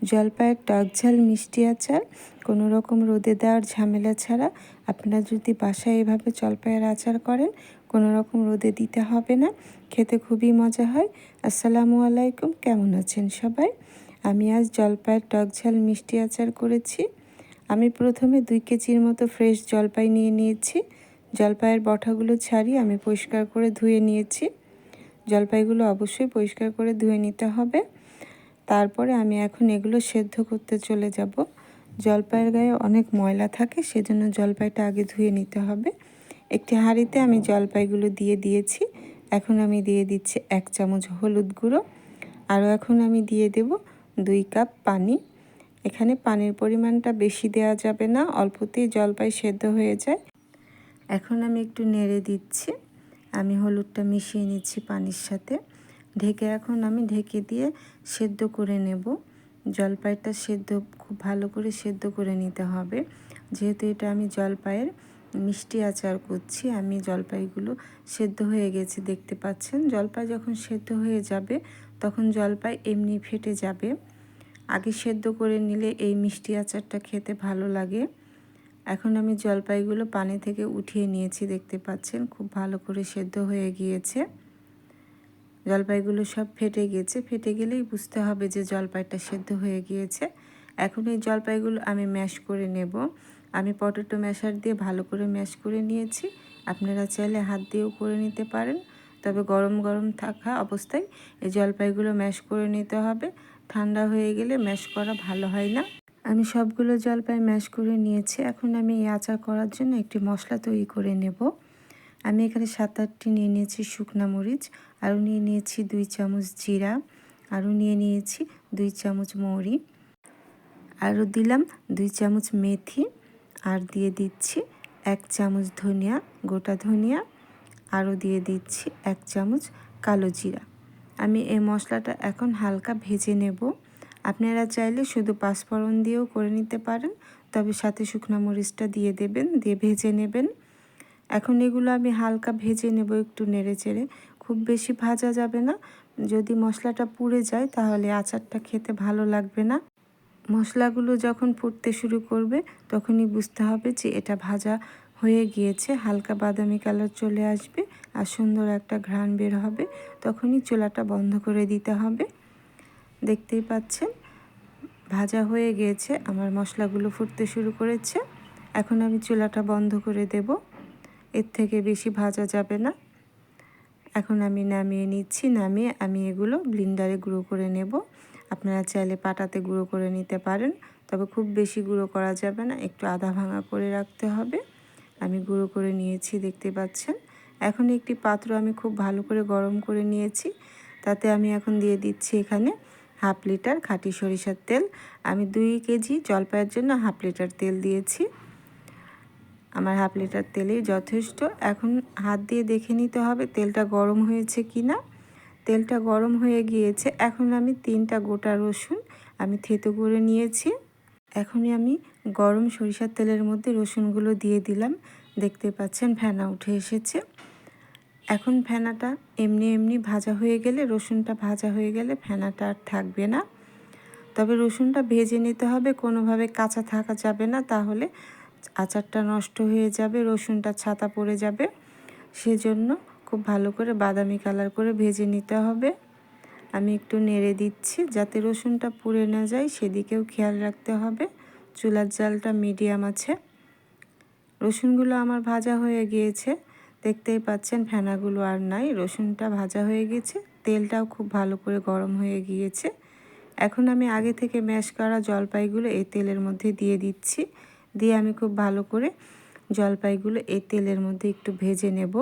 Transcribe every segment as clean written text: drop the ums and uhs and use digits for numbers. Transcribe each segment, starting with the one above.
জলপাইয়ের টক ঝাল মিষ্টি আচার কোনো রকম রোদে দেওয়ার ঝামেলা ছাড়া আপনারা যদি বাসায় এভাবে জলপাইয়ের আচার করেন, কোনো রকম রোদে দিতে হবে না, খেতে খুবই মজা হয়। আসসালামু আলাইকুম, কেমন আছেন সবাই? আমি আজ জলপাইয়ের টক ঝাল মিষ্টি আচার করেছি। আমি প্রথমে 2 কেজির মতো ফ্রেশ জলপাই নিয়ে নিয়েছি। জলপাইয়ের বটাগুলো ছাড়িয়ে আমি পরিষ্কার করে ধুয়ে নিয়েছি। জলপাইগুলো অবশ্যই পরিষ্কার করে ধুয়ে নিতে হবে। তারপরে আমি এখন এগুলো সেদ্ধ করতে চলে যাব। জলপাইয়ের গায়ে অনেক ময়লা থাকে, সেজন্য জলপাইটা আগে ধুয়ে নিতে হবে। একটি হাঁড়িতে আমি জলপাইগুলো দিয়ে দিয়েছি। এখন আমি দিয়ে দিচ্ছি 1 চামচ হলুদ গুঁড়ো। আরও এখন আমি দিয়ে দেব 2 কাপ পানি। এখানে পানির পরিমাণটা বেশি দেওয়া যাবে না, অল্পতেই জলপাই সেদ্ধ হয়ে যায়। এখন আমি একটু নেড়ে দিচ্ছি। আমি হলুদটা মিশিয়ে নিচ্ছি পানির সাথে। এখন আমি ঢেকে দিয়ে সেদ্ধ করে নেব। জলপাইটা খুব ভালো করে সেদ্ধ করে নিতে হবে। যেহেতু এটা আমি জলপাইয়ের মিষ্টি আচার করছি, আমি জলপাইগুলো সেদ্ধ হয়ে গেছে দেখতে পাচ্ছেন। জলপাই যখন সেদ্ধ হয়ে যাবে তখন জলপাই এমনি ফেটে যাবে। আগে সেদ্ধ করে নিলে এই মিষ্টি আচারটা খেতে ভালো লাগে। এখন আমি জলপাইগুলো পানি থেকে উঠিয়ে নিয়েছি, দেখতে পাচ্ছেন খুব ভালো করে সেদ্ধ হয়ে গিয়েছে। জলপাইগুলো সব ফেটে গেছে, ফেটে গেলেই বুঝতে হবে যে জলপাইটা সেদ্ধ হয়ে গিয়েছে। এখন এই জলপাইগুলো আমি ম্যাশ করে নেব। আমি পটেটো ম্যাশার দিয়ে ভালো করে ম্যাশ করে নিয়েছি। আপনারা চাইলে হাত দিয়েও করে নিতে পারেন, তবে গরম গরম থাকা অবস্থায় এই জলপাইগুলো ম্যাশ করে নিতে হবে। ঠান্ডা হয়ে গেলে ম্যাশ করা ভালো হয় না। আমি সবগুলো জলপাই ম্যাশ করে নিয়েছি। এখন আমি এই আচার করার জন্য একটি মশলা তৈরি করে নেব। আমি এখানে 7-8টি নিয়ে নিয়েছি শুকনা মরিচ, আরও নিয়ে নিয়েছি 2 চামচ জিরা, আরও নিয়ে নিয়েছি 2 চামচ মৌরি, আরও দিলাম 2 চামচ মেথি, আর দিয়ে দিচ্ছি 1 চামচ ধনিয়া, গোটা ধনিয়া, আরও দিয়ে দিচ্ছি 1 চামচ কালো জিরা। আমি এই মশলাটা এখন হালকা ভেজে নেব। আপনারা চাইলে শুধু পাঁচফোড়ন দিয়েও করে নিতে পারেন, তবে সাথে শুকনো মরিচটা দিয়ে দেবেন, দিয়ে ভেজে নেবেন। এখন এগুলো আমি হালকা ভেজে নেব, একটু নেড়ে চেড়ে। খুব বেশি ভাজা যাবে না, যদি মশলাটা পুড়ে যায় তাহলে আচারটা খেতে ভালো লাগবে না। মশলাগুলো যখন ফুটতে শুরু করবে তখনই বুঝতে হবে যে এটা ভাজা হয়ে গিয়েছে, হালকা বাদামি কালার চলে আসবে আর সুন্দর একটা ঘ্রাণ বের হবে, তখনই চুলাটা বন্ধ করে দিতে হবে। দেখতেই পাচ্ছেন ভাজা হয়ে গিয়েছে, আমার মশলাগুলো ফুটতে শুরু করেছে। এখন আমি চুলাটা বন্ধ করে দেব, এর থেকে বেশি ভাজা যাবে না। এখন আমি নামিয়ে নিচ্ছি। নামিয়ে আমি এগুলো ব্লেন্ডারে গুঁড়ো করে নেব। আপনারা চাইলে পাটাতে গুঁড়ো করে নিতে পারেন, তবে খুব বেশি গুঁড়ো করা যাবে না, একটু আধা ভাঙা করে রাখতে হবে। আমি গুঁড়ো করে নিয়েছি, দেখতে পাচ্ছেন। এখন একটি পাত্র আমি খুব ভালো করে গরম করে নিয়েছি। তাতে আমি এখন দিয়ে দিচ্ছি এখানে 1/2 লিটার খাঁটি সরিষার তেল। আমি 2 কেজি জলপাইয়ের জন্য 1/2 লিটার তেল দিয়েছি। আমার 1/2 লিটার তেলেই যথেষ্ট। এখন হাত দিয়ে দেখে নিতে হবে তেলটা গরম হয়েছে কি না। তেলটা গরম হয়ে গিয়েছে। এখন আমি 3টা গোটা রসুন আমি থেতো করে নিয়েছি। এখনই আমি গরম সরিষার তেলের মধ্যে রসুনগুলো দিয়ে দিলাম। দেখতে পাচ্ছেন ফেনা উঠে এসেছে। এখন ফেনাটা এমনি এমনি ভাজা হয়ে গেলে, রসুনটা ভাজা হয়ে গেলে ফেনাটা আর থাকবে না। তবে রসুনটা ভেজে নিতে হবে, কোনোভাবে কাঁচা থাকা যাবে না, তাহলে আচারটা নষ্ট হয়ে যাবে, রসুনটা ছাতা পড়ে যাবে। সেজন্য খুব ভালো করে বাদামি কালার করে ভেজে নিতে হবে। আমি একটু নেড়ে দিচ্ছি যাতে রসুনটা পুড়ে না যায়, সেদিকেও খেয়াল রাখতে হবে। চুলার জালটা মিডিয়াম আছে। রসুনগুলো আমার ভাজা হয়ে গিয়েছে, দেখতেই পাচ্ছেন ফেনাগুলো আর নাই, রসুনটা ভাজা হয়ে গেছে, তেলটাও খুব ভালো করে গরম হয়ে গিয়েছে। এখন আমি আগে থেকে ম্যাশ করা জলপাইগুলো এই তেলের মধ্যে দিয়ে দিচ্ছি। দিয়ে আমি খুব ভালো করে জলপাইগুলো এই তেলের মধ্যে একটু ভেজে নেব।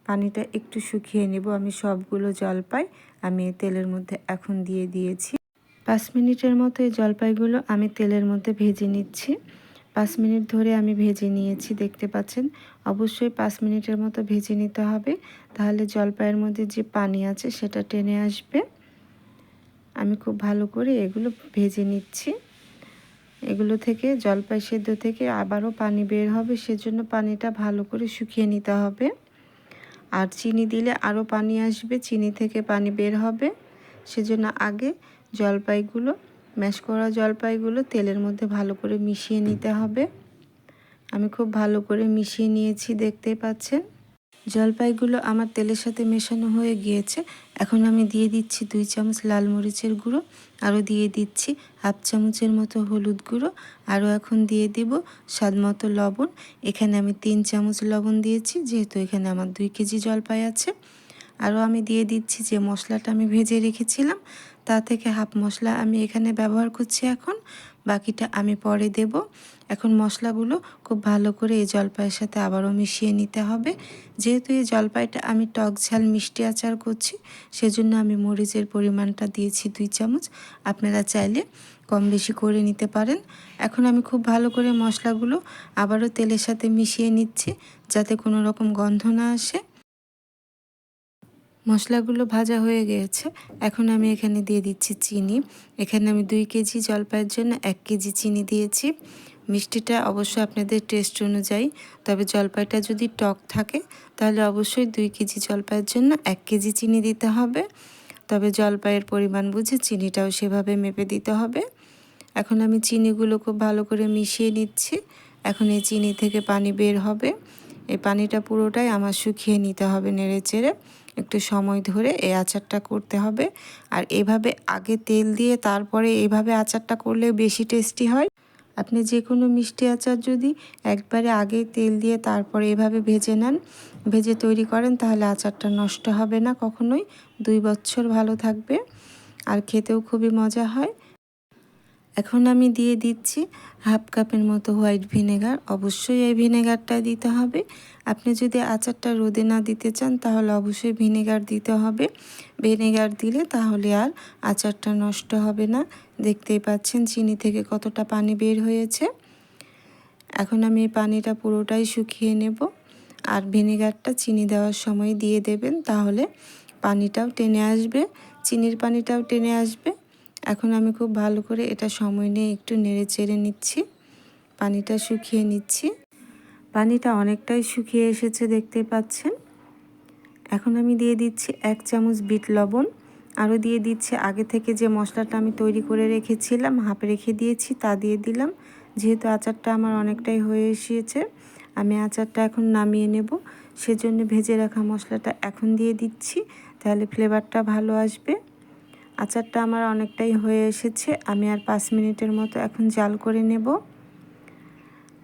পানিটা একটু শুকিয়ে নেব। আমি সবগুলো জলপাই আমি এই তেলের মধ্যে এখন দিয়ে দিয়েছি। 5 মিনিটের মতো এই জলপাইগুলো আমি তেলের মধ্যে ভেজে নিচ্ছি। 5 মিনিট ধরে আমি ভেজে নিয়েছি, দেখতে পাচ্ছেন। অবশ্যই 5 মিনিটের মতো ভেজে নিতে হবে, তাহলে জলপাইয়ের মধ্যে যে পানি আছে সেটা টেনে আসবে। আমি খুব ভালো করে এগুলো ভেজে নিচ্ছি। এগুলো থেকে জলপাই সেদ্ধ থেকে আবারও পানি বের হবে, সেজন্য পানিটা ভালো করে শুকিয়ে নিতে হবে। আর চিনি দিলে আরও পানি আসবে, চিনি থেকে পানি বের হবে, সেজন্য আগে জলপাইগুলো ম্যাশ করা জলপাইগুলো তেলের মধ্যে ভালো করে মিশিয়ে নিতে হবে। আমি খুব ভালো করে মিশিয়ে নিয়েছি, দেখতেই পাচ্ছেন। জলপাইগুলো আমার তেলের সাথে মেশানো হয়ে গিয়েছে। এখন আমি দিয়ে দিচ্ছি 2 চামচ লাল মরিচের গুঁড়ো, আরও দিয়ে দিচ্ছি হাফ চামচের মতো হলুদ গুঁড়ো, আরও এখন দিয়ে দিব স্বাদ মতো লবণ। এখানে আমি 3 চামচ লবণ দিয়েছি, যেহেতু এখানে আমার 2 কেজি জলপাই আছে। আরও আমি দিয়ে দিচ্ছি যে মশলাটা আমি ভেজে রেখেছিলাম, তা থেকে হাফ মশলা আমি এখানে ব্যবহার করছি এখন, বাকিটা আমি পরে দেব। এখন মশলাগুলো খুব ভালো করে এই জলপাইয়ের সাথে আবারও মিশিয়ে নিতে হবে। যেহেতু এই জলপাইটা আমি টক ঝাল মিষ্টি আচার করছি, সেজন্য আমি মরিচের পরিমাণটা দিয়েছি 2 চামচ। আপনারা চাইলে কম বেশি করে নিতে পারেন। এখন আমি খুব ভালো করে মশলাগুলো আবারও তেলের সাথে মিশিয়ে নিচ্ছি, যাতে কোনো রকম গন্ধ না আসে। মশলাগুলো ভাজা হয়ে গিয়েছে। এখন আমি এখানে দিয়ে দিচ্ছি চিনি। এখানে আমি 2 কেজি জলপাইয়ের জন্য 1 কেজি চিনি দিয়েছি। মিষ্টিটা অবশ্যই আপনাদের টেস্ট অনুযায়ী, তবে জলপাইটা যদি টক থাকে তাহলে অবশ্যই 2 কেজি জলপাইয়ের জন্য 1 কেজি চিনি দিতে হবে। তবে জলপাইয়ের পরিমাণ বুঝে চিনিটাও সেভাবে মেপে দিতে হবে। এখন আমি চিনিগুলো খুব ভালো করে মিশিয়ে নিচ্ছি। এখন এই চিনি থেকে পানি বের হবে। এই পানিটা পুরোটাই আমার শুকিয়ে নিতে হবে নেড়েচেড়ে। একটু সময় ধরে এই আচারটা করতে হবে। আর এভাবে আগে তেল দিয়ে তারপরে এভাবে আচারটা করলে বেশি টেস্টি হয়। আপনি যে কোনো মিষ্টি আচার যদি একবারে আগে তেল দিয়ে তারপরে এভাবে ভেজে নেন, ভেজে তৈরি করেন, তাহলে আচারটা নষ্ট হবে না কখনোই, 2 বছর ভালো থাকবে আর খেতেও খুবই মজা হয়। এখন আমি দিয়ে দিচ্ছি হাফ কাপের মতো হোয়াইট ভিনেগার। অবশ্যই এই ভিনেগারটা দিতে হবে। আপনি যদি আচারটা রোদে না দিতে চান তাহলে অবশ্যই ভিনেগার দিতে হবে। ভিনেগার দিলে তাহলে আর আচারটা নষ্ট হবে না। দেখতেই পাচ্ছেন চিনি থেকে কতটা পানি বের হয়েছে। এখন আমি এই পানিটা পুরোটাই শুকিয়ে নেব। আর ভিনেগারটা চিনি দেওয়ার সময় দিয়ে দেবেন, তাহলে পানিটাও টেনে আসবে, চিনির পানিটাও টেনে আসবে। এখন আমি খুব ভালো করে এটা সময় নিয়ে একটু নেড়ে চেড়ে নিচ্ছি, পানিটা শুকিয়ে নিচ্ছি। পানিটা অনেকটাই শুকিয়ে এসেছে, দেখতে পাচ্ছেন। এখন আমি দিয়ে দিচ্ছি 1 চামচ বিট লবণ, আরও দিয়ে দিচ্ছি আগে থেকে যে মশলাটা আমি তৈরি করে রেখেছিলাম, হাফ রেখে দিয়েছি, তা দিয়ে দিলাম। যেহেতু আচারটা আমার অনেকটাই হয়ে এসেছে, আমি আচারটা এখন নামিয়ে নেব, সেজন্য ভেজে রাখা মশলাটা এখন দিয়ে দিচ্ছি, তাহলে ফ্লেভারটা ভালো আসবে। আচারটা আমার অনেকটাই হয়ে এসেছে, আমি আর 5 মিনিটের মতো এখন জাল করে নেব।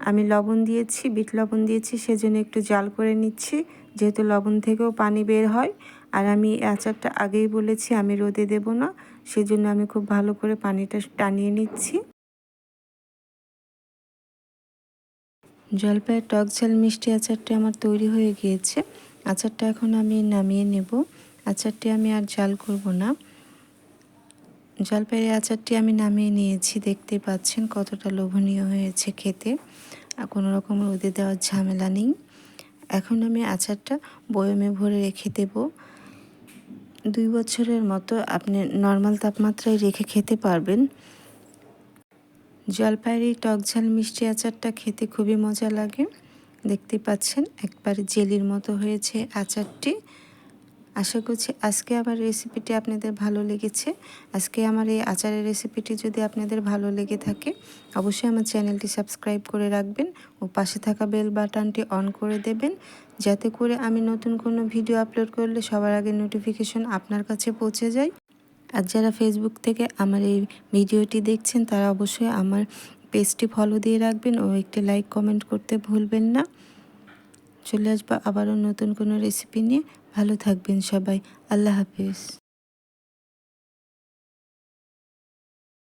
আমি লবণ দিয়েছি, বিট লবণ দিয়েছি, সেজন্য একটু জাল করে নিচ্ছি, যেহেতু লবণ থেকেও পানি বের হয়। আর আমি আচারটা আগেই বলেছি আমি রোদে দেব না, সেজন্য আমি খুব ভালো করে পানিটা টানিয়ে নিচ্ছি। জলপাইয়ের টক ঝাল মিষ্টি আচারটা আমার তৈরি হয়ে গিয়েছে। আচারটা এখন আমি নামিয়ে নেব। আচারটি আমি আর জাল করব না। জলপাইয়ের আচারটি আমি নামিয়ে নিয়েছি, দেখতে পাচ্ছেন কতটা লোভনীয় হয়েছে খেতে। আর কোনো রকম রোদে দেওয়ার ঝামেলা নেই। এখন আমি আচারটা বয়মে ভরে রেখে দেব। 2 বছরের মতো আপনি নর্মাল তাপমাত্রায় রেখে খেতে পারবেন। জলপাইয়ের এই টক ঝাল মিষ্টি আচারটা খেতে খুবই মজা লাগে। দেখতে পাচ্ছেন একবারে জেলির মতো হয়েছে আচারটি। আশা করছি আজকে আমার রেসিপিটি আপনাদের ভালো লেগেছে। আজকে আমার এই আচারের রেসিপিটি যদি আপনাদের ভালো লেগে থাকে, অবশ্যই আমার চ্যানেলটি সাবস্ক্রাইব করে রাখবেন ও পাশে থাকা বেল বাটনটি অন করে দেবেন, যাতে করে আমি নতুন কোনো ভিডিও আপলোড করলে সবার আগে নোটিফিকেশন আপনার কাছে পৌঁছে যায়। আর যারা ফেসবুক থেকে আমার এই ভিডিওটি দেখছেন, তারা অবশ্যই আমার পেজটি ফলো দিয়ে রাখবেন ও একটি লাইক কমেন্ট করতে ভুলবেন না। চলে আসবো আবারও নতুন কোনো রেসিপি নিয়ে। ভালো থাকবেন সবাই। আল্লাহ হাফিজ।